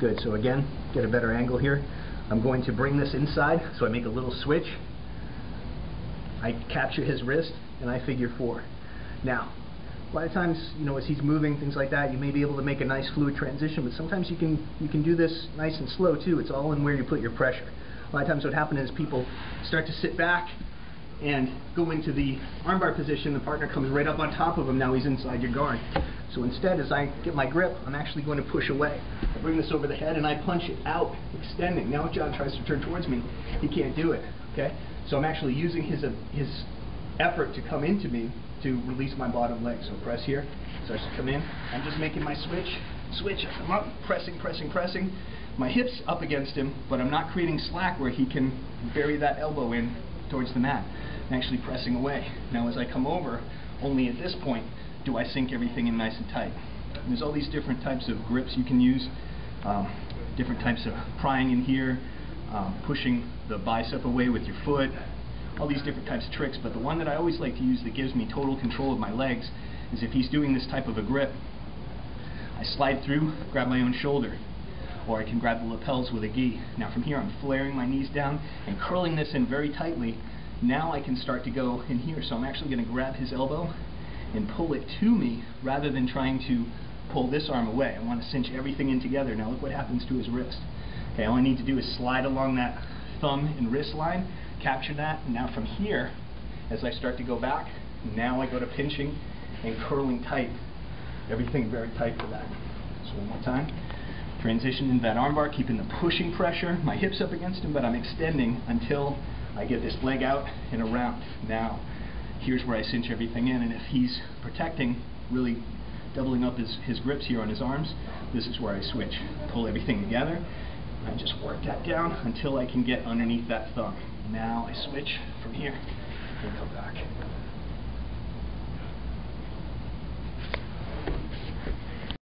Good, so again, get a better angle here. I'm going to bring this inside, so I make a little switch. I capture his wrist, and I figure 4. Now, a lot of times, you know, as he's moving, things like that, you may be able to make a nice fluid transition, but sometimes you can do this nice and slow too. It's all in where you put your pressure. A lot of times what happens is people start to sit back and go into the armbar position. The partner comes right up on top of him. Now he's inside your guard. So instead, as I get my grip, I'm actually going to push away. I bring this over the head and I punch it out, extending. Now if John tries to turn towards me, he can't do it. Okay? So I'm actually using his effort to come into me to release my bottom leg. So press here, starts to come in. I'm just making my switch, I come up, pressing. My hip's up against him, but I'm not creating slack where he can bury that elbow in towards the mat. I'm actually pressing away. Now as I come over, only at this point do I sink everything in nice and tight. And there's all these different types of grips you can use, different types of prying in here, pushing the bicep away with your foot, all these different types of tricks, but the one that I always like to use that gives me total control of my legs is if he's doing this type of a grip, I slide through, grab my own shoulder, or I can grab the lapels with a gi. Now from here I'm flaring my knees down and curling this in very tightly. Now I can start to go in here, so I'm actually going to grab his elbow and pull it to me rather than trying to pull this arm away. I want to cinch everything in together. Now look what happens to his wrist. Okay, all I need to do is slide along that thumb and wrist line, capture that, and now from here, as I start to go back, now I go to pinching and curling tight. Everything very tight for that. So one more time. Transition into that armbar, keeping the pushing pressure, my hips up against him, but I'm extending until I get this leg out and around. Now, here's where I cinch everything in, and if he's protecting, really doubling up his grips here on his arms, this is where I switch. Pull everything together, and I just work that down until I can get underneath that thumb. Now I switch from here and come back.